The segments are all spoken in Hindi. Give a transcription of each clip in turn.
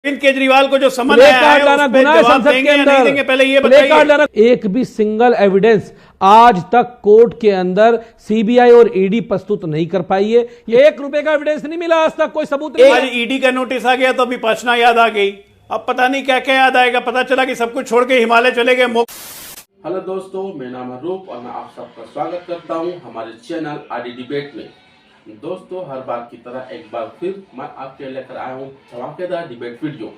अरविंद केजरीवाल को जो समन आया है उस पे जवाब देंगे या नहीं देंगे, पहले ये बताइए। एक भी सिंगल एविडेंस आज तक कोर्ट के अंदर सीबीआई और ईडी प्रस्तुत नहीं कर पाई है। ये 1 रुपए का एविडेंस नहीं मिला आज तक, कोई सबूत नहीं। आज ईडी का नोटिस आ गया तो अभी पचना याद आ गई, अब पता नहीं क्या क्या याद आएगा। पता चला कि सब कुछ छोड़ के हिमालय चले गए। हेलो दोस्तों, मेरा नाम है रूप और मैं आप सबका स्वागत करता हूं हमारे चैनल आरडी डिबेट में। दोस्तों, हर बार की तरह एक बार फिर मैं आपके लेकर आया हूं धमाकेदार डिबेट वीडियो।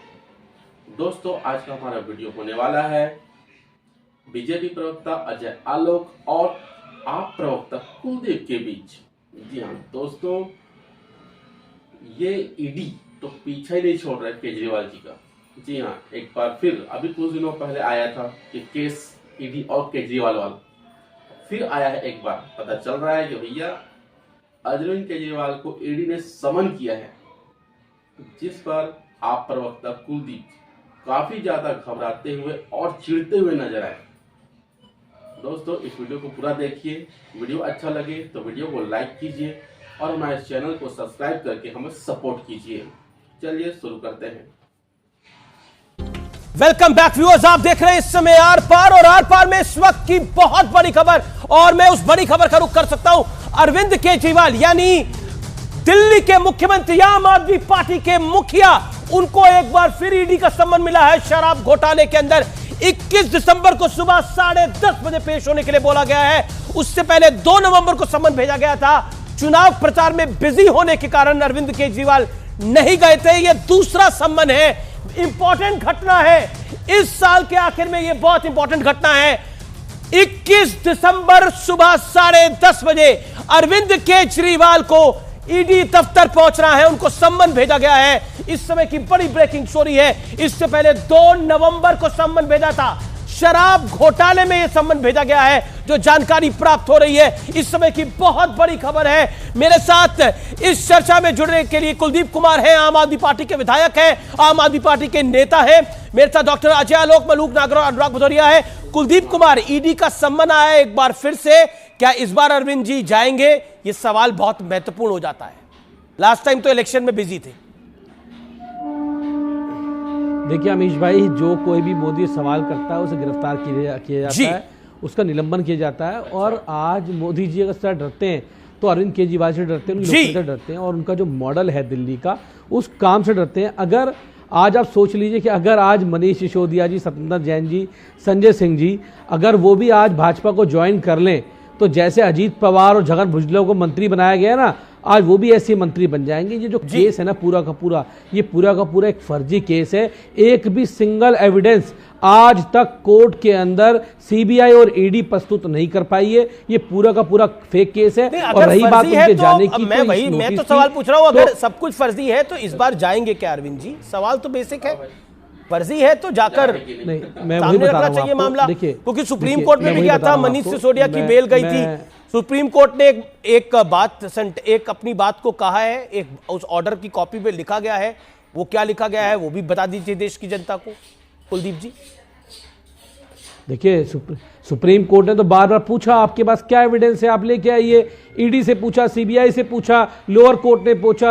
दोस्तों, आज का हमारा वीडियो होने वाला है बीजेपी प्रवक्ता अजय आलोक और आप प्रवक्ता कुलदीप के बीच। जी हाँ दोस्तों, ये ईडी तो पीछे ही नहीं छोड़ रहा है केजरीवाल जी का। जी हाँ, एक बार फिर अभी कुछ दिनों पहले आया था कि केस ईडी और केजरीवाल वाला फिर आया है। एक बार पता चल रहा है कि भैया अरविंद केजरीवाल को ईडी ने समन किया है, जिस पर आप प्रवक्ता कुलदीप काफी ज्यादा घबराते हुए और चिढ़ते हुए नजर आए। दोस्तों, इस वीडियो को पूरा देखिए। वीडियो अच्छा लगे तो वीडियो को लाइक कीजिए और हमारे चैनल को सब्सक्राइब करके हमें सपोर्ट कीजिए। चलिए शुरू करते हैं। वेलकम बैक व्यूअर्स, आप देख रहे हैं इस समय आर पार, और आर पार में इस वक्त की बहुत बड़ी खबर, और मैं उस बड़ी खबर का रुख कर सकता हूं। अरविंद केजरीवाल यानी दिल्ली के मुख्यमंत्री, आम आदमी पार्टी के मुखिया, उनको एक बार फिर ईडी का सम्मन मिला है शराब घोटाले के अंदर। 21 दिसंबर को सुबह 10:30 बजे पेश होने के लिए बोला गया है। उससे पहले 2 नवंबर को सम्मन भेजा गया था। चुनाव प्रचार में बिजी होने के कारण अरविंद केजरीवाल नहीं गए थे। यह दूसरा सम्मन है, इंपॉर्टेंट घटना है इस साल के आखिर में। यह बहुत इंपॉर्टेंट घटना है। 21 दिसंबर सुबह 10:30 बजे अरविंद केजरीवाल को ईडी दफ्तर पहुंच रहा है, उनको सम्मन भेजा गया है। इस समय की बड़ी ब्रेकिंग स्टोरी है। इससे पहले 2 नवंबर को सम्मन भेजा था। शराब घोटाले में यह सम्मन भेजा गया है, जो जानकारी प्राप्त हो रही है। इस समय की बहुत बड़ी खबर है। मेरे साथ इस चर्चा में जुड़ने के लिए कुलदीप कुमार हैं, आम आदमी पार्टी के विधायक हैं, आम आदमी पार्टी के नेता हैं। मेरे साथ डॉक्टर अजय आलोक, मलूक नागर और अनुराग भदौरिया है। कुलदीप कुमार, ईडी का सम्मन आया एक बार फिर से, क्या इस बार अरविंद जी जाएंगे? यह सवाल बहुत महत्वपूर्ण हो जाता है। लास्ट टाइम तो इलेक्शन में बिजी थे। देखिए अमीश भाई, जो कोई भी मोदी सवाल करता है उसे गिरफ्तार किया जाता है, उसका निलंबन किया जाता है। और आज मोदी जी अगर सर डरते हैं तो अरविंद केजरीवाल से डरते हैं, उनकी लोकप्रियता से डरते हैं, और उनका जो मॉडल है दिल्ली का उस काम से डरते हैं। अगर आज आप सोच लीजिए कि अगर आज मनीष सिसोदिया जी, सत्येंद्र जैन जी, संजय सिंह जी, अगर वो भी आज भाजपा को ज्वाइन कर लें तो जैसे अजीत पवार और जगन भुजबल को मंत्री बनाया गया ना, आज वो भी ऐसे मंत्री बन जाएंगे। ये जो केस है ना पूरा का पूरा, ये पूरा का पूरा एक फर्जी केस है। एक भी सिंगल एविडेंस आज तक कोर्ट के अंदर सीबीआई और ईडी प्रस्तुत नहीं कर पाई है। ये पूरा का पूरा फेक केस है। और रही बात उनके जाने की, मैं तो सवाल पूछ रहा हूं, अगर सब कुछ फर्जी है तो इस बार जाएंगे क्या अरविंद जी? सवाल तो बेसिक है। फर्जी है तो जाकर नहीं, मैं वही बता रहा हूं मामला, देखिए, क्योंकि सुप्रीम कोर्ट में भी गया था, मनीष सिसोदिया की बेल गई थी। सुप्रीम कोर्ट ने एक अपनी बात को कहा है, एक उस ऑर्डर की कॉपी पे लिखा गया है। वो क्या लिखा गया है वो भी बता दीजिए देश की जनता को, कुलदीप जी। देखिए, सुप्रीम कोर्ट ने तो बार बार पूछा आपके पास क्या एविडेंस है, आप लेके आइए। ईडी से पूछा, सीबीआई से पूछा, लोअर कोर्ट ने पूछा,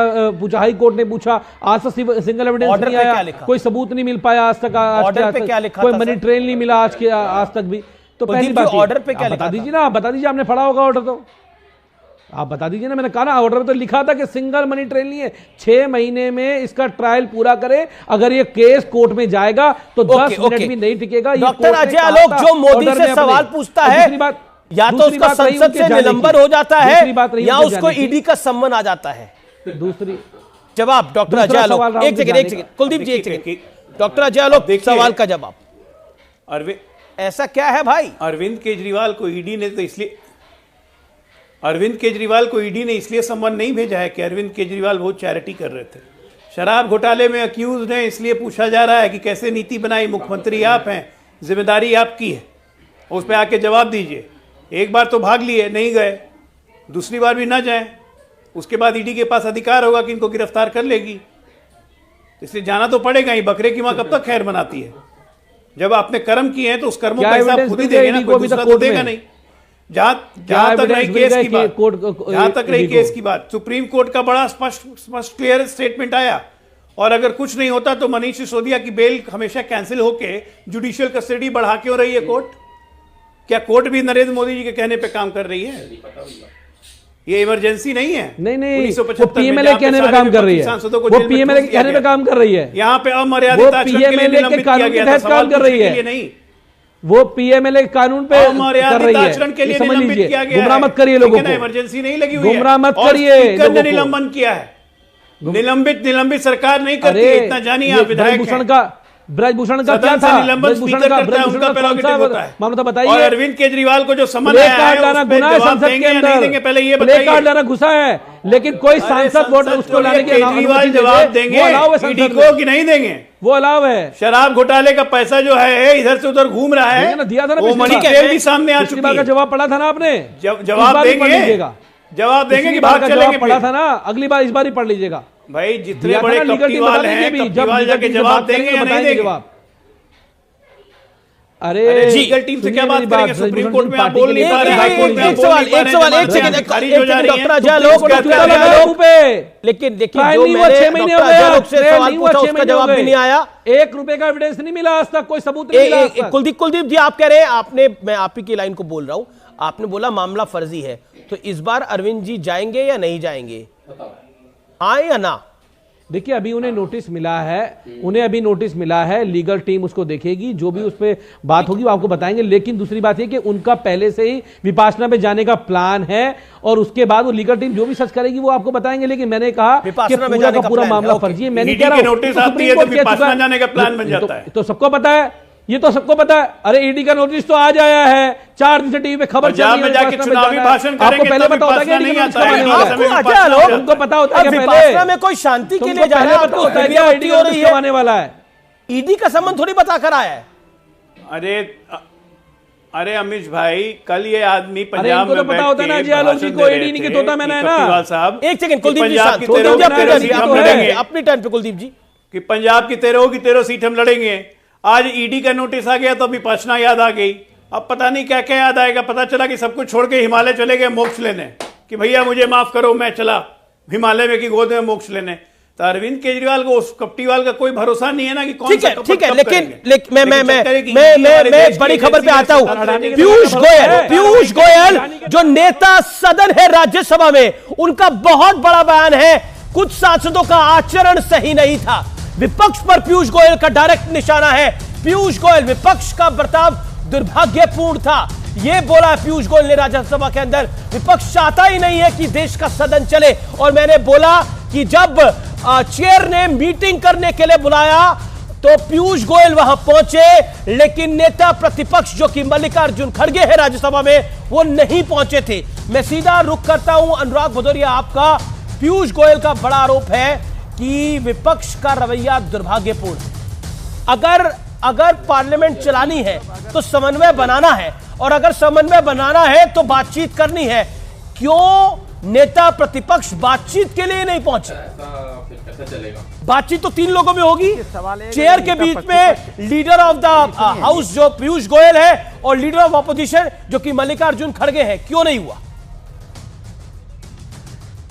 हाई कोर्ट ने पूछा। आज तक सिंगल एविडेंस नहीं आया, कोई सबूत नहीं मिल पाया आज तक। ऑर्डर पे क्या लिखा? कोई मनी ट्रेल नहीं मिला आज तक भी। तो पहली बात, ऑर्डर पे क्या बता दीजिए ना, बता दीजिए, आपने पढ़ा होगा ऑर्डर, तो आप बता दीजिए ना। मैंने कहा ना, ऑर्डर में तो लिखा था कि सिंगल मनी ट्रेल नहीं है, 6 महीने में इसका ट्रायल पूरा करे। अगर ये केस कोर्ट में जाएगा तो 10 मिनट भी नहीं टिकेगा। डॉक्टर अजय आलोक जो मोदी से सवाल पूछता है, या तो उसका संसद से निलंबन हो जाता है या उसको ईडी का सम्मन आ जाता है। दूसरी जवाब डॉक्टर अजय आलोक, एक सेकंड कुलदीप जी, एक सेकंड। डॉक्टर अजय आलोक, सवाल का जवाब। अरविंद, ऐसा क्या है भाई? अरविंद केजरीवाल को ईडी ने इसलिए सम्मन नहीं भेजा है कि अरविंद केजरीवाल बहुत चैरिटी कर रहे थे। शराब घोटाले में अक्यूज हैं, इसलिए पूछा जा रहा है कि कैसे नीति बनाई, मुख्यमंत्री आप हैं, जिम्मेदारी आपकी है, उस पर आके जवाब दीजिए। एक बार तो भाग लिए, नहीं गए, दूसरी बार भी ना जाएं, उसके बाद ईडी के पास अधिकार होगा कि इनको गिरफ्तार कर लेगी। इसलिए जाना तो पड़ेगा ही। बकरे की मां कब तक खैर बनाती है? जब आपने कर्म किए हैं तो उस कर्मों का हिसाब खुद ही देंगे ना, कोई दूसरा तो देगा नहीं। जहां तक रही केस की बात, सुप्रीम कोर्ट का बड़ा स्पष्ट क्लियर स्टेटमेंट आया और अगर कुछ नहीं होता तो मनीष सिसोदिया की बेल हमेशा कैंसिल होके जुडिशियल कस्टडी बढ़ा क्यों रही है कोर्ट? क्या कोर्ट भी नरेंद्र मोदी जी के कहने पे काम कर रही है? ये इमरजेंसी नहीं है। नहीं, वो पीएमएलए कहने पे काम कर रही है, वो पीएमएलए के कहने पे काम कर रही है। यहाँ पे अमर्यादित आचरण के लिए निलंबित किया गया था, काम कर रही है, नहीं वो पीएमएलए कानून पे कर रही है। आचरण के लिए समझ निलंबित लीजिए, किया गया है। गुमराह मत करिए लोगों को, इमरजेंसी नहीं लगी हुई है, गुमराह मत करिए लोगों को। निलंबन किया है, निलंबित सरकार नहीं करती है, इतना जानिए आप। विधायक ब्रजभूषण का क्या था? मामला बताइए। और अरविंद केजरीवाल को जो समन आया है, संसद के अंदर पहले ये प्ले कार्ड लाना घुसा है, लेकिन कोई सांसद वोट उसको लाने के केजरीवाल जवाब देंगे ईडी को कि नहीं देंगे? वो अलाव है। शराब घोटाले का पैसा जो है इधर से उधर घूम रहा है, दिया था ना, वो मनी ट्रेल भी सामने आ चुकी है। जवाब पड़ा था ना आपने, जवाब देंगे कि भाग चलेंगे? पड़ा था ना, अगली बार इस बार ही पढ़ लीजिएगा भाई। जितने बड़े कप्टीवाल हैं, कप्टीवाल जाके जवाब देंगे या नहीं देंगे? अरे लीगल टीम से क्या बात करेंगे? सुप्रीम कोर्ट में आप बोल नहीं पा रहे, हाई कोर्ट में एक सवाल एक सेकंड डॉक्टर अजय लोग, लेकिन देखिए जो मैंने डॉक्टर अजय लोग से सवाल पूछा उसका जवाब भी नहीं आया। 1 रुपए का एविडेंस नहीं मिला आज तक, कोई सबूत नहीं मिला। कुलदीप जी आप कह रहे हैं, आपने, मैं आप ही की लाइन को बोल रहा हूं, आपने बोला मामला फर्जी है, तो इस बार अरविंद जी जाएंगे या नहीं जाएंगे, हाँ या ना? देखिए अभी उन्हें नोटिस मिला है, लीगल टीम उसको देखेगी, जो भी उस पर बात होगी वो आपको बताएंगे। लेकिन दूसरी बात है कि उनका पहले से ही विपासना पे जाने का प्लान है, और उसके बाद वो लीगल टीम जो भी सर्च करेगी वो आपको बताएंगे। लेकिन मैंने कहा कि पूरा का पूरा मामला फर्जी है, मैंने कह रहा हूं नोटिस आती है तो विपासना जाने का प्लान बन जाता है, तो सबको पता है, ये तो सबको पता है। अरे ईडी का नोटिस तो आज आया है, 4 दिन से टीवी पे खबर चल रही है, जाके चुनावी भाषण करेंगे, आपको पहले पता होता है नहीं आता है, उनको पता होता है विपासना में कोई शांति के लिए जा रहा है, पता होता है क्या ईडी हो रही है, आने वाला है। ईडी का संबंध थोड़ी बता कर आया है। अरे अमीश भाई, कल ये आदमी पंजाब में पता होता है ना जी, आलोक जी को ईडी नहीं की तोता मैंने ना। साहब एक सेकंड, कुलदीप जी अपनी टर्न पे, कुलदीप जी कि पंजाब की 13 सीट हम लड़ेंगे। आज ईडी का नोटिस आ गया तो अभी विपासना याद आ गई। अब पता नहीं क्या क्या याद आएगा। पता चला कि सब कुछ छोड़ के हिमालय चले गए मोक्ष लेने, कि भैया मुझे माफ करो, मैं चला हिमालय में की गोद में मोक्ष लेने। तो अरविंद केजरीवाल को, उस कप्टीवाल का कोई भरोसा नहीं है ना कि कौन सा ठीक है, लेकिन मैं बड़ी खबर पे आता हूं। पीयूष गोयल जो नेता सदन है राज्यसभा में, उनका बहुत बड़ा बयान है, कुछ सांसदों का आचरण सही नहीं था। विपक्ष पर पीयूष गोयल का डायरेक्ट निशाना है। पीयूष गोयल, विपक्ष का बर्ताव दुर्भाग्यपूर्ण था, यह बोला पीयूष गोयल ने राज्यसभा के अंदर। विपक्ष चाहता ही नहीं है कि देश का सदन चले, और मैंने बोला कि जब चेयर ने मीटिंग करने के लिए बुलाया तो पीयूष गोयल वहां पहुंचे, लेकिन नेता प्रतिपक्ष जो कि मल्लिकार्जुन खड़गे है राज्यसभा में, वो नहीं पहुंचे थे। मैं सीधा रुख करता हूं अनुराग भदौरिया आपका। पीयूष गोयल का बड़ा आरोप है कि विपक्ष का रवैया दुर्भाग्यपूर्ण है। अगर पार्लियामेंट चलानी है तो समन्वय बनाना है, और अगर समन्वय बनाना है तो बातचीत करनी है। क्यों नेता प्रतिपक्ष बातचीत के लिए नहीं पहुंचे? बातचीत तो 3 लोगों में होगी, चेयर के बीच में लीडर ऑफ द हाउस जो पीयूष गोयल है और लीडर ऑफ ऑपोजिशन जो कि मल्लिकार्जुन खड़गे हैं, क्यों नहीं हुआ?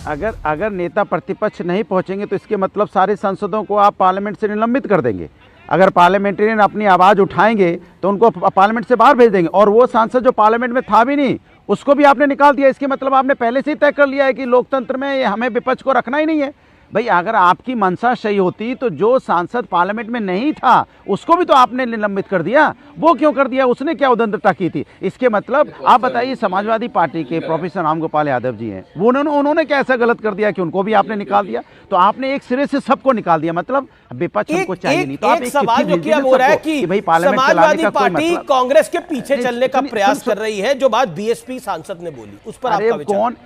अगर नेता प्रतिपक्ष नहीं पहुंचेंगे तो इसके मतलब सारे सांसदों को आप पार्लियामेंट से निलंबित कर देंगे। अगर पार्लियामेंटेरियन अपनी आवाज़ उठाएंगे तो उनको पार्लियामेंट से बाहर भेज देंगे, और वो सांसद जो पार्लियामेंट में था भी नहीं उसको भी आपने निकाल दिया। इसके मतलब आपने पहले से ही तय कर लिया है कि लोकतंत्र में हमें विपक्ष को रखना ही नहीं है। भाई अगर आपकी मंशा सही होती तो जो सांसद पार्लियामेंट में नहीं था उसको भी तो आपने निलंबित कर दिया। वो क्यों कर दिया? उसने क्या उद्दंडता की थी? इसके मतलब आप बताइए, समाजवादी पार्टी के प्रोफेसर राम गोपाल यादव जी हैं, वो उन्होंने क्या ऐसा गलत कर दिया कि उनको भी आपने निकाल दिया? तो आपने एक सिरे से सबको निकाल दिया, मतलब विपक्ष हमको चाहिए नहीं। तो आप एक सवाल जो किया हो रहा है कि भाई समाजवादी पार्टी कांग्रेस के पीछे चलने का प्रयास कर रही है, जो बात बीएसपी सांसद ने बोली, उस पर आपका विचार? कौन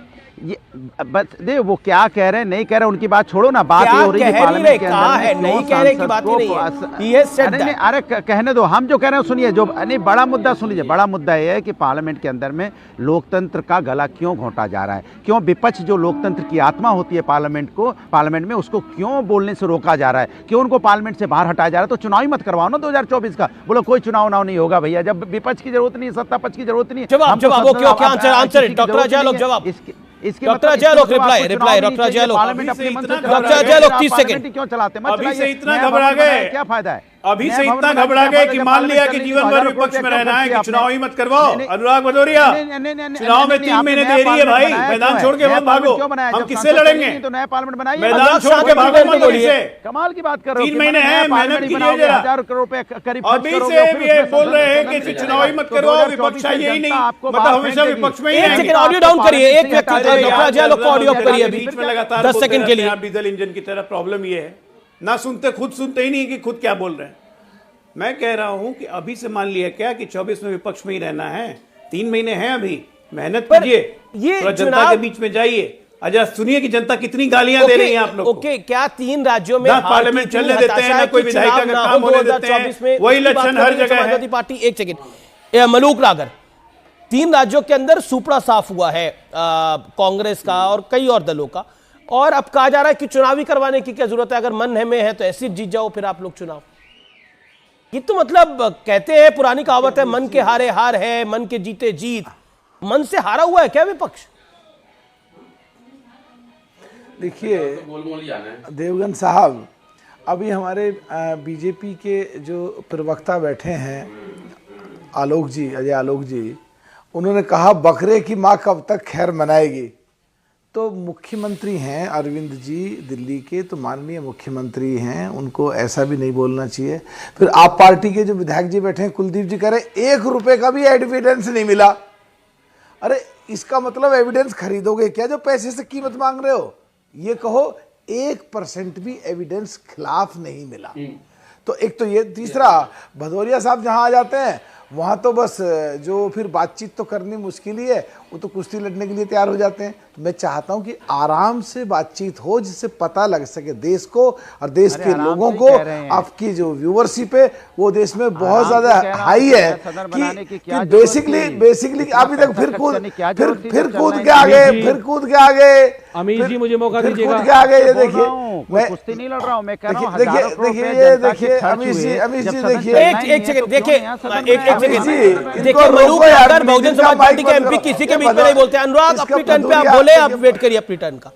ये बस दे, वो क्या कह रहे हैं नहीं कह रहे उनकी बात छोड़ो ना। बात ये हो रही है पार्लियामेंट के अंदर नहीं कह रहे की बात नहीं है। अरे कहने दो, हम जो कह रहे हैं सुनिए। जो नहीं, बड़ा मुद्दा सुन लीजिए। बड़ा मुद्दा ये है कि पार्लियामेंट के अंदर में लोकतंत्र का गला क्यों घोंटा जा रहा है? क्यों विपक्ष जो लोकतंत्र की आत्मा होती है पार्लियामेंट में, उसको क्यों बोलने से रोका जा रहा है? क्यों उनको पार्लियामेंट से बाहर हटाया जा रहा है? तो चुनाव ही मत करवाओ ना 2024 का। बोलो कोई चुनाव नहीं होगा भैया, जब विपक्ष की जरूरत नहीं, सत्ता पक्ष की जरूरत नहीं। जवाब इसके डॉक्टर मतलब अजय इसके लोक मतलब रिप्लाई, आपको रिप्लाई, चुनाव डॉक्टर नहीं अजय चाहिए, लोक। पार्लियामेंट अभी से अपने मन से इतना चला डॉक्टर सकती अजय है, लोक, आप 30 पार्लियामेंट सेकंड। क्यों चलाते हैं? मत अभी से चलाइए। इतना नया घबरा भवन बनाने गए। का क्या फायदा है? अभी नया से भवन इतना बनाने का घबरा क्या गए फायदा कि जब मान लिया पार्लियामेंट कि चल रही जीवन थी, भर 1000 विपक्ष करोड़ में क्या रहना खर्च है किया कि चुनाव ही आपने? मत करवाओ। नहीं, अनुराग भदौरिया, चुनाव में 3 महीने देरी है भाई, मैदान छोड़ के मत भागो। हम किससे लड़ेंगे? तो नया पार्लियामेंट बनाइए। मैदान छोड़ के भागो मत किससे? कमाल की बात कर रहे हो। 3 महीने हैं, मेहनत कीजिए जरा। 1000 करोड़ रुपए करीब खर्च अभी करोगे से और फिर ये उसमें बोल रहे हैं सदन कि चलेगा। चुनाव ही मत तो करवाओ, 2024 विपक्ष चाहिए ही जनता नहीं, आपको मतलब बाहर हमेशा फेंक देगी। विपक्ष में ही एक रहेंगे। सेकंड ऑडियो डाउन करिए, एक व्यक्ति अरे डॉक्टर अजय लोक को ऑडियो यार, करिए बीच अभी में लगातार 10 बोलते सेकंड के रहते लिए। हैं आप डीजल इंजन की तरह। प्रॉब्लम ये है ना, सुनते खुद सुनते ही नहीं कि खुद क्या बोल रहे हैं। मैं कह रहा हूं कि अभी से मान लिया क्या कि 24 में विपक्ष में ही रहना है। 3 महीने हैं अभी, मेहनत पर कीजिए, ये थोड़ा जनता चुनाव- के बीच में जाइए। अच्छा सुनिए कि जनता कितनी गालियां दे रही है आप लोग को। ओके, क्या 3 राज्यों में ना हार की पार्लियामेंट इतनी चलने देते हैं, हताशा ना है कोई कि विधायिका चुनाव का ना काम हो होने देते 2024 में? हैं, वही उसकी बात लक्षण कर हर रही है जगह है। समाजवादी पार्टी। एक सेकंड, मलूक रागर, 3 राज्यों के अंदर सुपड़ा साफ हुआ है कांग्रेस का और कई और दलों का, और अब कहा जा रहा है कि चुनावी करवाने की क्या जरूरत है? अगर मन है में है तो ऐसे जीत जाओ फिर आप लोग चुनाव। ये तो मतलब कहते हैं, पुरानी कहावत है, मन के हारे हार है, मन के जीते जीत। मन से हारा हुआ है क्या विपक्ष? देखिए गोलमोल ही आना है। देवगन साहब, अभी हमारे बीजेपी के जो प्रवक्ता बैठे हैं आलोक जी, अजय आलोक जी, उन्होंने कहा बकरे की माँ कब तक खैर मनाएगी। तो मुख्यमंत्री हैं अरविंद जी दिल्ली के, तो माननीय मुख्यमंत्री हैं, उनको ऐसा भी नहीं बोलना चाहिए। फिर आप पार्टी के जो विधायक जी बैठे हैं कुलदीप जी कह रहे 1 रुपए का भी एविडेंस नहीं मिला। अरे इसका मतलब एविडेंस खरीदोगे क्या जो पैसे से कीमत मांग रहे हो? ये कहो 1% भी एविडेंस खिलाफ नहीं मिला। तो एक तो ये, तीसरा भदौरिया साहब जहां आ जाते हैं वहां तो बस जो फिर बातचीत तो करनी मुश्किल ही है, वो तो कुश्ती लड़ने के लिए तैयार हो जाते हैं। तो मैं चाहता हूं कि आराम से बातचीत हो, जिससे पता लग सके देश को और देश के लोगों को। आपकी जो व्यूअरशिप है वो देश में बहुत ज्यादा हाई है कि बेसिकली अभी तक फिर कूद के आ गए। अमीर जी मुझे मौका दीजिएगा। कूद के आ गए। ये देखिए, मैं कुश्ती नहीं लड़ रहा हूं, मैं कह रहा हूं देखिए ये देखिए अमीर जी देखिए, एक सेकंड देखिए, एक अमीर जी, देखिए, इनको मलूक रोको यार, रागर बहुजन समाज पार्टी के एमपी किसी के बीच में नहीं बोलते। अनुराग अपनी टर्न पे आप बोले, आप वेट करिए अपनी टर्न का।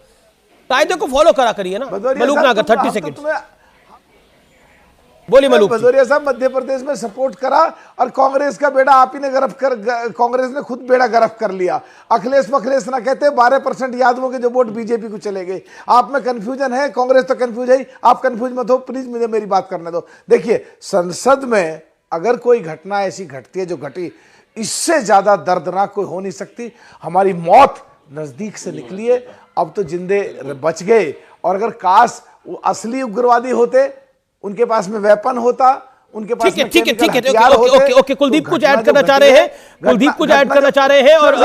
कायदे को फॉलो करा करिए ना। मलूक नागर 30 सेकंड बोलिए। मलूक भदौरिया साहब, मध्य प्रदेश में सपोर्ट करा और कांग्रेस का बेड़ा आप ही ने कांग्रेस ने खुद बेड़ा गर्क कर लिया। अखिलेश ना कहते 12% यादवों के जो वोट बीजेपी को चले गए। आप में कंफ्यूजन है, कांग्रेस तो कंफ्यूज है, आप कंफ्यूज मत हो प्लीज, मुझे मेरी बात करने दो। देखिए, संसद में अगर कोई घटना ऐसी घटती है जो घटी, इससे ज्यादा दर्दनाक कोई हो नहीं सकती। हमारी मौत नजदीक से निकली है, अब तो जिंदे बच गए। और अगर काश वो असली उग्रवादी होते, उनके पास में वेपन होता, उनके पास ठीक है ओके कुलदीप कुछ ऐड करना चाह रहे हैं, और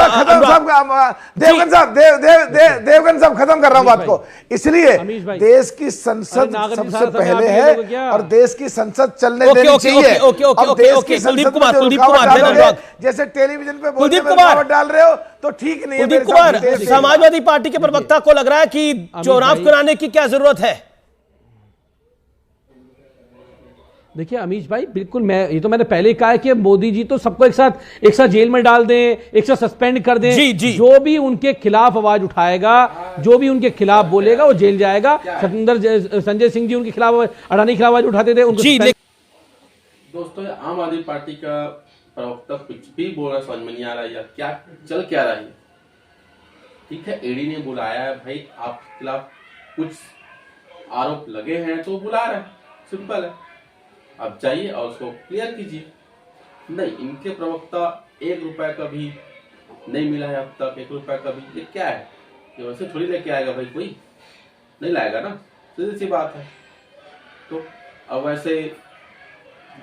देवगन साहब खत्म कर रहा हूं बात को। इसलिए देश की संसद सबसे पहले है और देश की संसद चलने देनी चाहिए। अब देश की संसद में रुकावट डालोगे, जैसे टेलीविजन पे बोलने में रुकावट डाल रहे हो तो ठीक नहीं है। कुलदीप कुमार, समाजवादी पार्टी के प्रवक्ता को लग रहा है कि चुनाव कराने की क्या जरूरत है? देखिए अमीश भाई, बिल्कुल ये तो मैंने पहले कहा है कि मोदी जी तो सबको एक साथ जेल में डाल दें, एक साथ सस्पेंड कर दें। जी। जो भी उनके खिलाफ आवाज उठाएगा, जो भी उनके खिलाफ बोलेगा वो जेल जाएगा। संजय सिंह जी उनके खिलाफ, अडानी के खिलाफ आवाज उठाते थे, उनको दोस्तों आम आदमी पार्टी का प्रवक्ता कुछ भी बोल रहा, समझ में नहीं आ रहा है क्या चल क्या रहा है। ठीक है, ईडी ने बुलाया है भाई, आपके खिलाफ कुछ आरोप लगे हैं तो बुला रहे हैं, सिंपल है। आप जाइए और उसको क्लियर कीजिए। नहीं, इनके प्रवक्ता 1 रुपए का भी नहीं मिला है अब तक, 1 रुपए का भी। ये क्या है? ये वैसे थोड़ी लेके आएगा भाई, कोई नहीं लाएगा ना, सीधी सी बात है। तो अब वैसे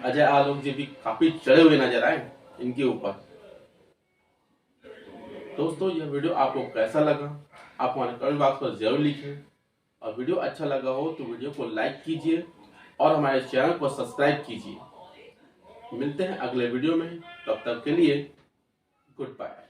अजय आलोक जी भी काफी चढ़े हुए नजर आए इनके ऊपर। दोस्तों ये वीडियो आपको कैसा लगा आप हमारे कमेंट बॉक्स पर जरूर लिखें, और वीडियो अच्छा लगा हो तो वीडियो को लाइक कीजिए और हमारे चैनल को सब्सक्राइब कीजिए। मिलते हैं अगले वीडियो में, तब तक के लिए गुड बाय।